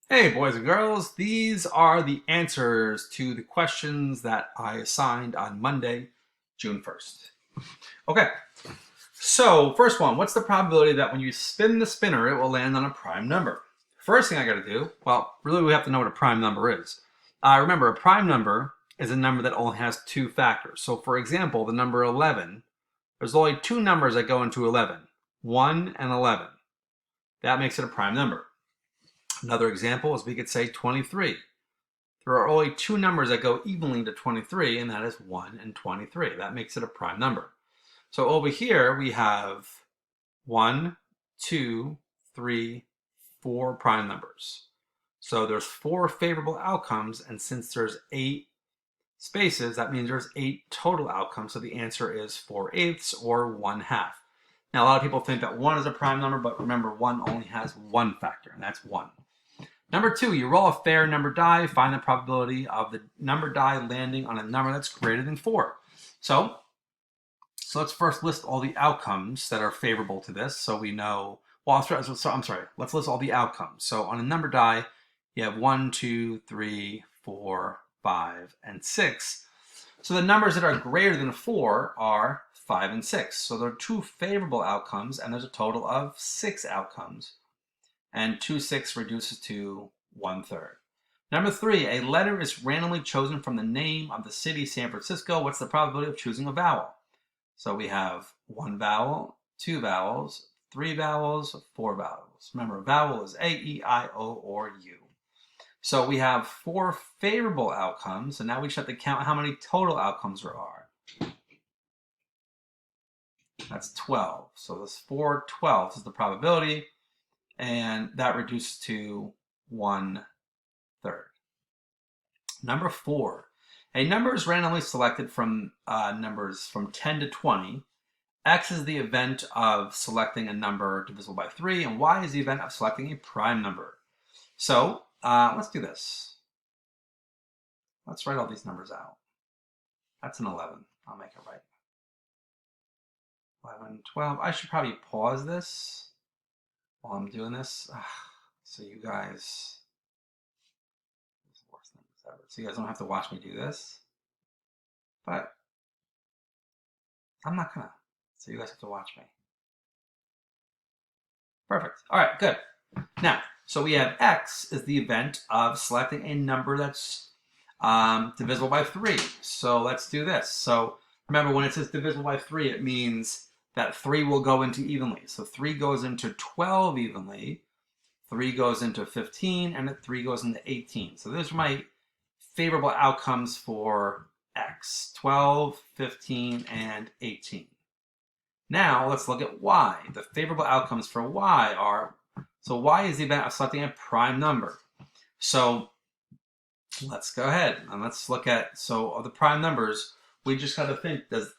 Hey, boys and girls, these are the answers to the questions that I assigned on Monday, June 1st. Okay, so first one, what's the probability that when you spin the spinner, it will land on a prime number? First thing I gotta do, well, really we have to know what a prime number is. Remember, a prime number is a number that only has two factors. So for example, the number 11, there's only two numbers that go into 11, 1 and 11. That makes it a prime number. Another example is we could say 23. There are only two numbers that go evenly to 23, and that is 1 and 23. That makes it a prime number. So over here we have 1, 2, 3, 4 prime numbers. So there's 4 favorable outcomes, and since there's 8 spaces, that means there's 8 total outcomes. So the answer is 4/8 or 1/2. Now, a lot of people think that 1 is a prime number, but remember, 1 only has one factor, and that's 1. Number 2, you roll a fair number die, find the probability of the number die landing on a number that's greater than 4. So let's first list all the outcomes that are favorable to this. So we know, well, I'm sorry, let's list all the outcomes. So on a number die, you have 1, 2, 3, 4, 5, and 6. So the numbers that are greater than 4 are 5 and 6. So there are 2 favorable outcomes, and there's a total of 6 outcomes. And 2/6 reduces to 1/3. Number 3, a letter is randomly chosen from the name of the city, San Francisco. What's the probability of choosing a vowel? So we have 1 vowel, 2 vowels, 3 vowels, 4 vowels. Remember, a vowel is A, E, I, O, or U. So we have 4 favorable outcomes, and now we just have to count how many total outcomes there are. That's 12. So this 4/12 is the probability, and that reduces to 1/3. Number 4, a number is randomly selected from numbers from 10 to 20. X is the event of selecting a number divisible by 3, and Y is the event of selecting a prime number. So let's do this. Let's write all these numbers out. That's an 11. I'll make it right. 11, 12. I should probably pause this while I'm doing this. So you guys, this is the worst numbers ever. So you guys don't have to watch me do this. But I'm not gonna. So you guys have to watch me. Perfect. All right, good. Now, so we have X is the event of selecting a number that's divisible by 3. So let's do this. So remember, when it says divisible by 3, it means that 3 will go into evenly. So 3 goes into 12 evenly, 3 goes into 15, and 3 goes into 18. So those are my favorable outcomes for X, 12, 15, and 18. Now let's look at Y. The favorable outcomes for Y are, so Y is the event of selecting a prime number. So let's go ahead and let's look at, so of the prime numbers, we just got to think, does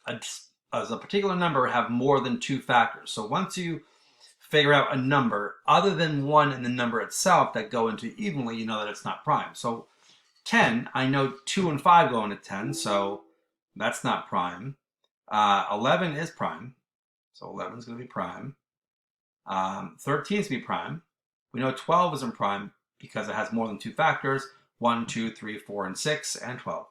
a particular number have more than 2 factors? So once you figure out a number other than 1 and the number itself that go into evenly, you know that it's not prime. So 10, I know 2 and 5 go into 10, so that's not prime. 11 is prime, so 11 is going to be prime. 13 is going to be prime. We know 12 isn't prime because it has more than 2 factors, 1, 2, 3, 4, and 6, and 12.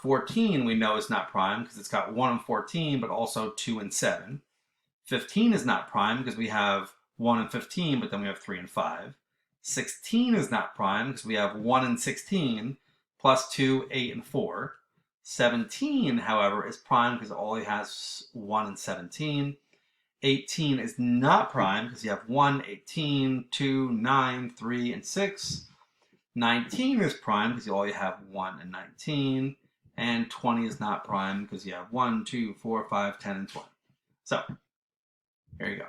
14 we know is not prime because it's got 1 and 14, but also 2 and 7. 15 is not prime because we have 1 and 15, but then we have 3 and 5. 16 is not prime because we have 1 and 16, plus 2, 8, and 4. 17, however, is prime because it only has 1 and 17. 18 is not prime because you have 1, 18, 2, 9, 3, and 6. 19 is prime because you only have 1 and 19. And 20 is not prime because you have 1, 2, 4, 5, 10, and 20. So, here you go.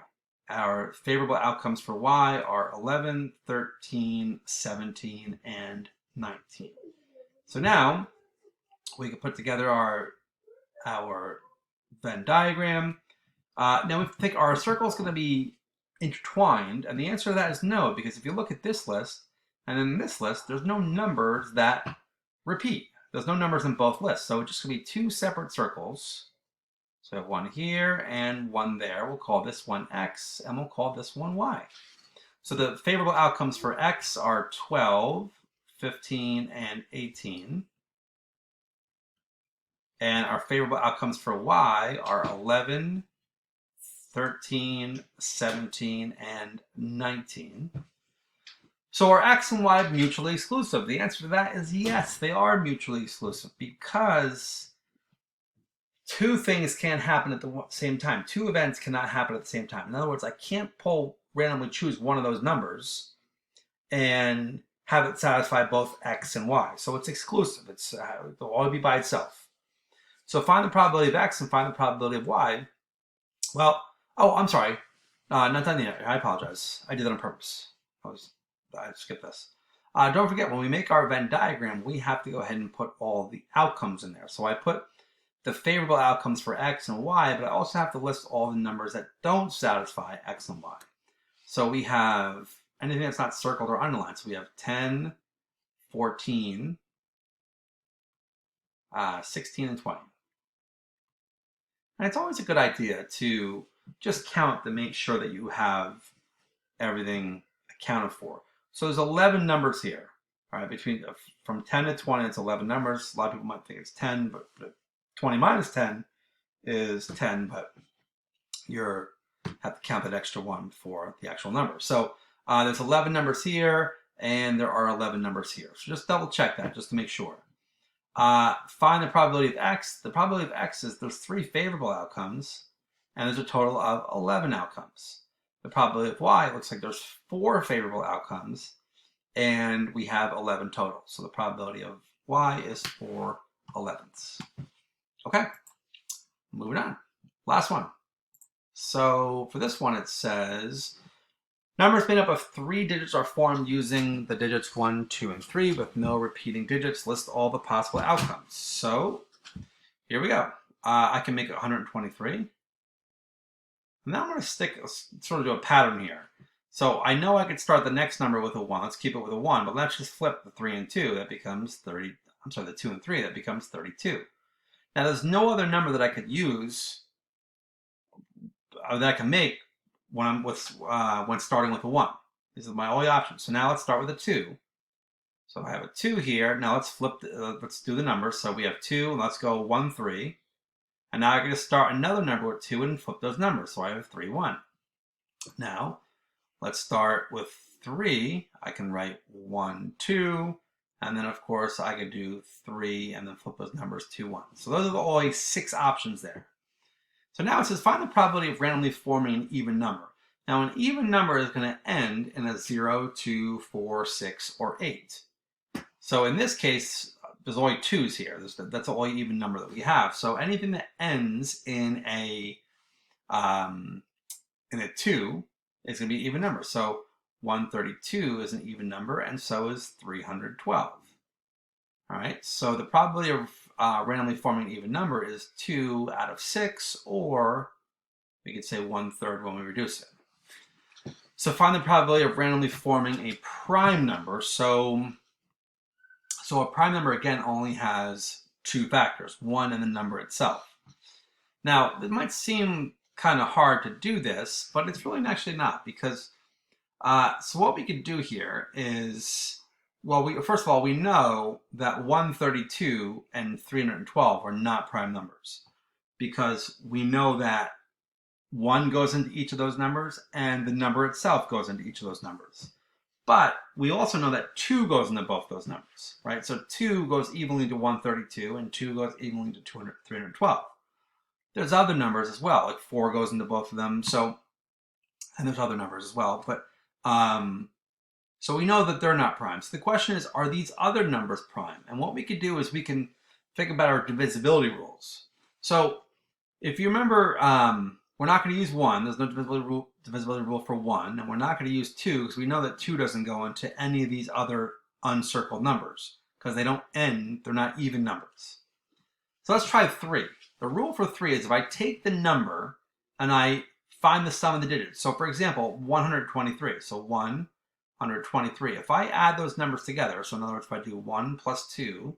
Our favorable outcomes for Y are 11, 13, 17, and 19. So now we can put together our Venn diagram. Now we think our circle is going to be intertwined, and the answer to that is no, because if you look at this list and in this list, there's no numbers that repeat. There's no numbers in both lists, so it's just going to be 2 separate circles. So we have 1 here and 1 there. We'll call this one X, and we'll call this one Y. So the favorable outcomes for x are 12, 15, and 18. And our favorable outcomes for y are 11, 13, 17, and 19. So are x and y mutually exclusive? The answer to that is yes, they are mutually exclusive, because two things can't happen at the same time. Two events cannot happen at the same time. In other words, I can't randomly choose one of those numbers and have it satisfy both x and y. So it's exclusive. It'll always be by itself. So find the probability of x and find the probability of y. Well, oh, I'm sorry. Not done yet. I apologize. I did that on purpose. I skipped this. Don't forget, when we make our Venn diagram, we have to go ahead and put all the outcomes in there. So I put the favorable outcomes for x and y, but I also have to list all the numbers that don't satisfy x and y. So we have anything that's not circled or underlined. So we have 10, 14, 16, and 20. And it's always a good idea to just count to make sure that you have everything accounted for. So there's 11 numbers here. All right, from 10 to 20, it's 11 numbers. A lot of people might think it's 10, but 20 minus 10 is 10, but you have to count that extra one for the actual number. So there's 11 numbers here, and there are 11 numbers here. So just double check that just to make sure. Find the probability of x. The probability of x is there's 3 favorable outcomes, and there's a total of 11 outcomes. The probability of y looks like there's 4 favorable outcomes, and we have 11 total. So the probability of y is 4 elevenths. Okay, moving on. Last one. So for this one, it says, numbers made up of 3 digits are formed using the digits 1, 2, and 3 with no repeating digits. List all the possible outcomes. So here we go. I can make it 123. Now I'm going to sort of do a pattern here. So I know I could start the next number with a 1. Let's keep it with a 1, but let's just flip the 3 and 2. That becomes 30. I'm sorry, the 2 and 3. That becomes 32. Now there's no other number that I could use that I can make when starting with a 1. These are my only options. So now let's start with a 2. So I have a 2 here. Now let's let's do the numbers. So we have 2, and let's go 1, 3. And now I can just start another number with 2 and flip those numbers. So I have 3, 1. Now let's start with 3. I can write 1, 2. And then, of course, I could do 3 and then flip those numbers 2, 1. So those are only 6 options there. So now it says find the probability of randomly forming an even number. Now, an even number is going to end in a 0, 2, 4, 6, or 8. So in this case, there's only 2's here. That's the only even number that we have. So anything that ends in a 2 is going to be an even number. So 132 is an even number, and so is 312. All right, so the probability of randomly forming an even number is 2 out of 6, or we could say 1/3 when we reduce it. So find the probability of randomly forming a prime number. So a prime number, again, only has 2 factors, 1 and the number itself. Now, it might seem kind of hard to do this, but it's really actually not, because so what we could do here is, well, first of all, we know that 132 and 312 are not prime numbers, because we know that 1 goes into each of those numbers and the number itself goes into each of those numbers. But we also know that 2 goes into both those numbers, right? So 2 goes evenly to 132 and 2 goes evenly to 312. There's other numbers as well, like 4 goes into both of them. So, and there's other numbers as well, but so we know that they're not prime. So the question is, are these other numbers prime? And what we could do is we can think about our divisibility rules. So if you remember, we're not going to use 1. There's no divisibility rule for 1. And we're not going to use 2 because we know that 2 doesn't go into any of these other uncircled numbers because they don't end, they're not even numbers. So let's try 3. The rule for 3 is if I take the number and I find the sum of the digits. So for example, 123. So 123. If I add those numbers together, so in other words, if I do 1 plus 2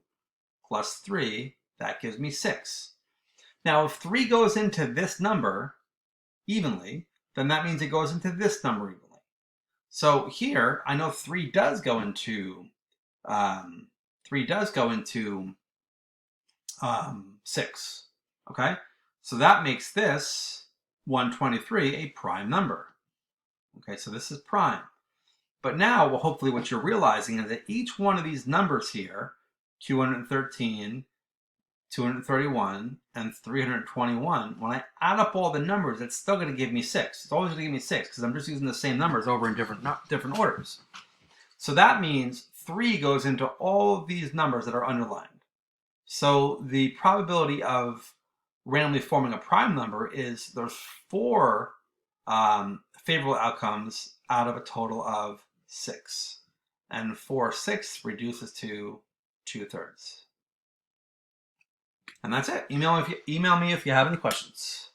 plus 3, that gives me 6. Now, if 3 goes into this number evenly, then that means it goes into this number evenly. So here, I know 3 does go into 6. Okay, so that makes this 123 a prime number. Okay, so this is prime. But now, well, hopefully what you're realizing is that each one of these numbers here, 213, 231, and 321, when I add up all the numbers, it's still going to give me 6. It's always going to give me 6 because I'm just using the same numbers over in different orders. So that means 3 goes into all of these numbers that are underlined. So the probability of randomly forming a prime number is there's 4 favorable outcomes out of a total of 6. And 4/6 reduces to 2/3. And that's it. Email me if you have any questions.